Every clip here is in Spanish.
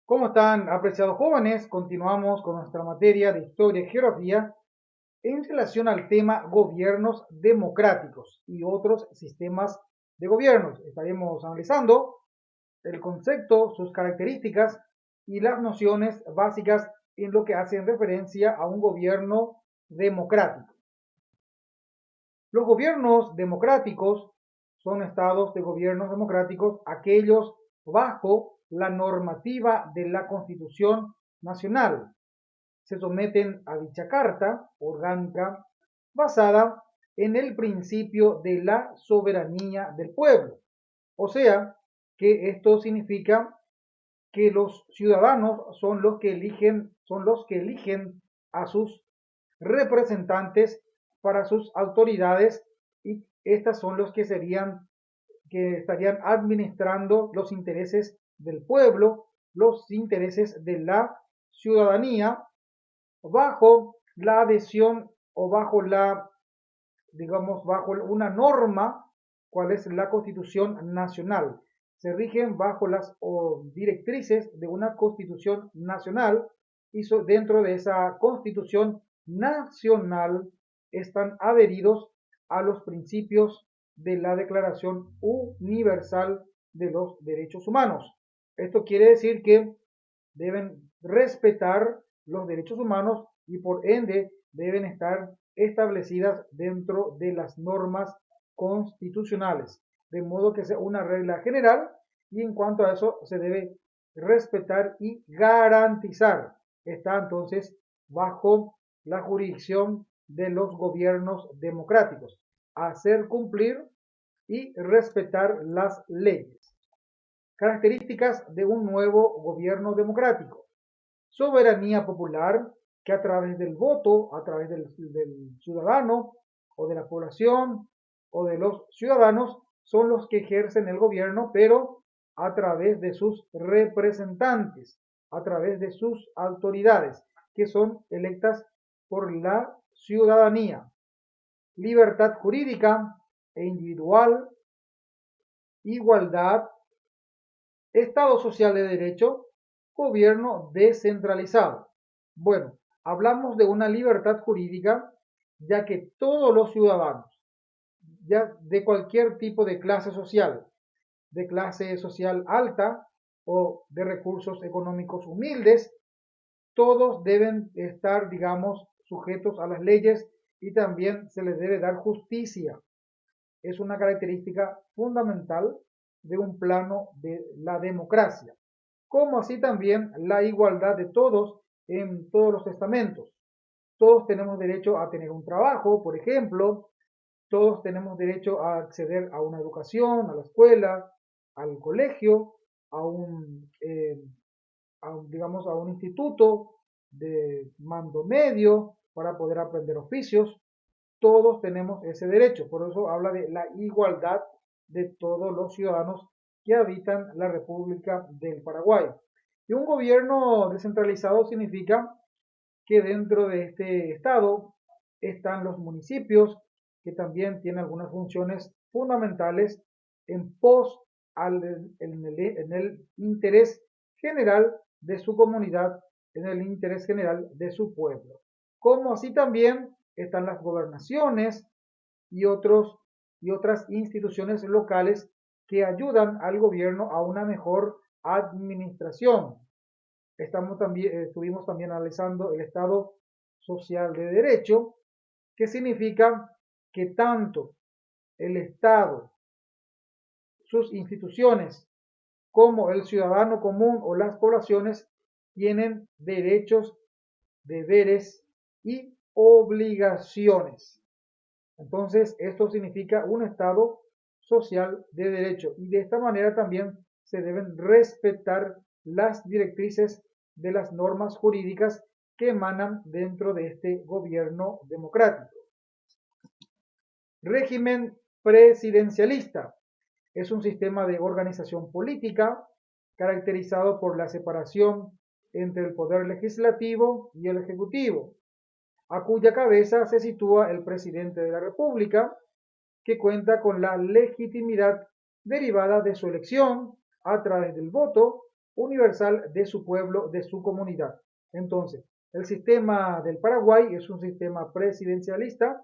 ¿Cómo están, apreciados jóvenes? Continuamos con nuestra materia de historia y geografía en relación al tema gobiernos democráticos y otros sistemas de gobiernos. Estaremos analizando el concepto, sus características y las nociones básicas en lo que hacen referencia a un gobierno democrático. Los gobiernos democráticos son estados de gobiernos democráticos aquellos bajo la normativa de la Constitución Nacional. Se someten a dicha carta orgánica basada en el principio de la soberanía del pueblo. O sea, que esto significa que los ciudadanos son los que eligen a sus representantes para sus autoridades y estas son los que estarían administrando los intereses del pueblo, los intereses de la ciudadanía bajo la adhesión o bajo una norma, cual es la Constitución Nacional. Se rigen bajo las directrices de una Constitución Nacional y dentro de esa Constitución Nacional están adheridos a los principios de la Declaración Universal de los Derechos Humanos. Esto quiere decir que deben respetar los derechos humanos y por ende deben estar establecidas dentro de las normas constitucionales, de modo que sea una regla general y en cuanto a eso se debe respetar y garantizar. Está entonces bajo la jurisdicción de los gobiernos democráticos, hacer cumplir y respetar las leyes. Características de un nuevo gobierno democrático. Soberanía popular que a través del voto, a través del ciudadano o de la población o de los ciudadanos son los que ejercen el gobierno, pero a través de sus representantes, a través de sus autoridades, que son electas por la ciudadanía. Libertad jurídica e individual, igualdad, Estado social de derecho, gobierno descentralizado. Bueno, hablamos de una libertad jurídica, ya que todos los ciudadanos, ya de cualquier tipo de clase social alta o de recursos económicos humildes, todos deben estar, digamos, sujetos a las leyes y también se les debe dar justicia. Es una característica fundamental de un plano de la democracia, como así también la igualdad de todos en todos los estamentos. Todos tenemos derecho a tener un trabajo, por ejemplo, todos tenemos derecho a acceder a una educación, a la escuela, al colegio, digamos, a un instituto de mando medio para poder aprender oficios. Todos tenemos ese derecho, por eso habla de la igualdad de todos los ciudadanos que habitan la República del Paraguay. Y un gobierno descentralizado significa que dentro de este estado están los municipios, que también tienen algunas funciones fundamentales en pos en el interés general de su comunidad, en el interés general de su pueblo. Como así también están las gobernaciones y, y otras instituciones locales que ayudan al gobierno a una mejor administración. Estuvimos también analizando el Estado social de derecho, que significa que tanto el Estado, sus instituciones, como el ciudadano común o las poblaciones tienen derechos, deberes y obligaciones. Entonces, esto significa un Estado social de derecho y de esta manera también se deben respetar las directrices de las normas jurídicas que emanan dentro de este gobierno democrático. Régimen presidencialista es un sistema de organización política caracterizado por la separación entre el poder legislativo y el ejecutivo, a cuya cabeza se sitúa el presidente de la República, que cuenta con la legitimidad derivada de su elección a través del voto universal de su pueblo, de su comunidad. Entonces, el sistema del Paraguay es un sistema presidencialista,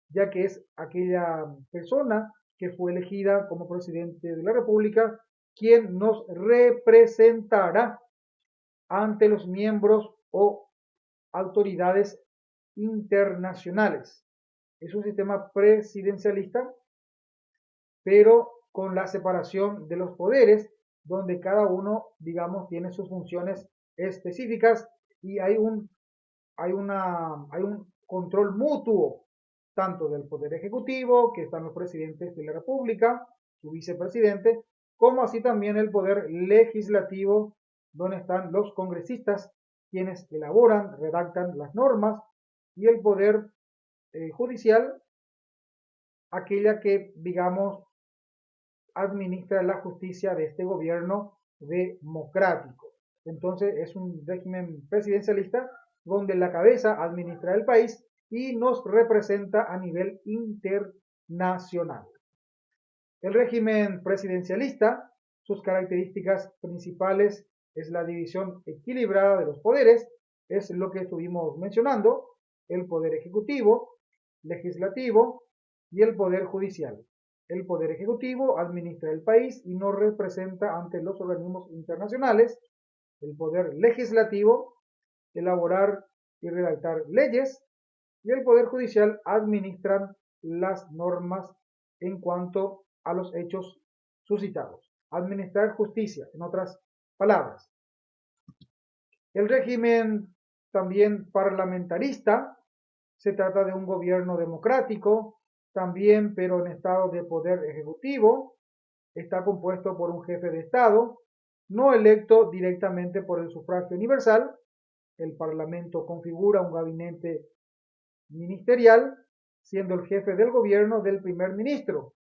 ya que es aquella persona que fue elegida como presidente de la República quien nos representará ante los miembros o autoridades internacionales. Es un sistema presidencialista, pero con la separación de los poderes, donde cada uno, digamos, tiene sus funciones específicas y hay un control mutuo, tanto del poder ejecutivo, que están los presidentes de la República, su vicepresidente, como así también el poder legislativo, donde están los congresistas, quienes elaboran, redactan las normas, y el poder judicial, aquella que, digamos, administra la justicia de este gobierno democrático. Entonces es un régimen presidencialista donde la cabeza administra el país y nos representa a nivel internacional. El régimen presidencialista, sus características principales es la división equilibrada de los poderes, es lo que estuvimos mencionando, el poder ejecutivo, legislativo y el poder judicial. El poder ejecutivo administra el país y nos representa ante los organismos internacionales. El poder legislativo, elaborar y redactar leyes. Y el poder judicial administra las normas en cuanto a los hechos suscitados. Administrar justicia, en otras palabras. El régimen también parlamentarista se trata de un gobierno democrático, también, pero en estado de poder ejecutivo. Está compuesto por un jefe de Estado, no electo directamente por el sufragio universal. El Parlamento configura un gabinete ministerial, siendo el jefe del gobierno del primer ministro.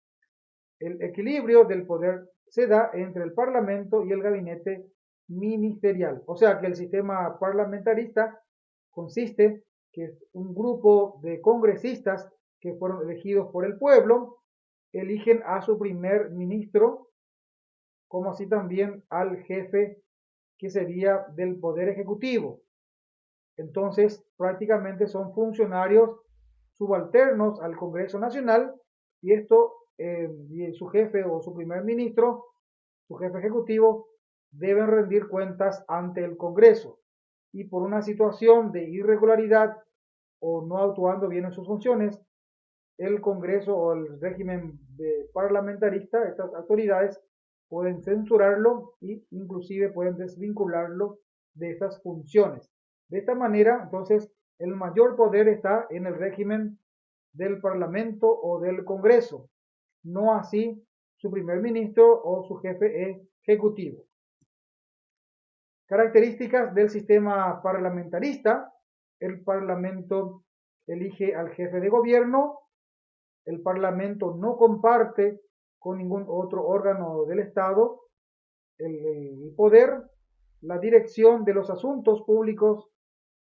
El equilibrio del poder se da entre el Parlamento y el gabinete ministerial. O sea que el sistema parlamentarista consiste que es un grupo de congresistas que fueron elegidos por el pueblo, eligen a su primer ministro, como así también al jefe que sería del poder ejecutivo. Entonces, prácticamente son funcionarios subalternos al Congreso Nacional y esto, y su jefe o su primer ministro, su jefe ejecutivo, deben rendir cuentas ante el Congreso. Y por una situación de irregularidad o no actuando bien en sus funciones, el Congreso o el régimen parlamentarista, estas autoridades, pueden censurarlo e inclusive pueden desvincularlo de estas funciones. De esta manera, entonces, el mayor poder está en el régimen del Parlamento o del Congreso, no así su primer ministro o su jefe ejecutivo. Características del sistema parlamentarista. El Parlamento elige al jefe de gobierno. El Parlamento no comparte con ningún otro órgano del Estado el poder. La dirección de los asuntos públicos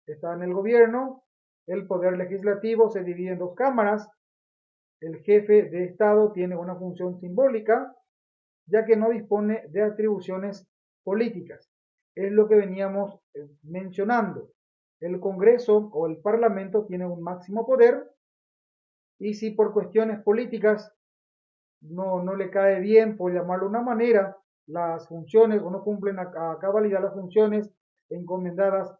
está en el gobierno. El poder legislativo se divide en dos cámaras. El jefe de Estado tiene una función simbólica, ya que no dispone de atribuciones políticas. Es lo que veníamos mencionando. El Congreso o el Parlamento tiene un máximo poder y si por cuestiones políticas no le cae bien, por llamarlo de una manera, las funciones o no cumplen a cabalidad las funciones encomendadas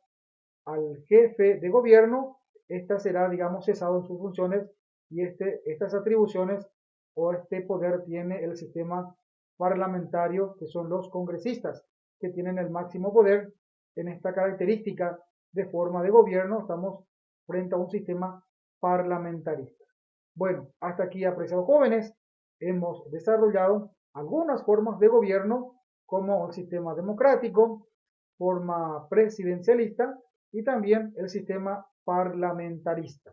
al jefe de gobierno, esta será, digamos, cesado en sus funciones y estas atribuciones o este poder tiene el sistema parlamentario, que son los congresistas, que tienen el máximo poder en esta característica de forma de gobierno. Estamos frente a un sistema parlamentarista. Bueno, hasta aquí, apreciados jóvenes, hemos desarrollado algunas formas de gobierno como el sistema democrático, forma presidencialista y también el sistema parlamentarista.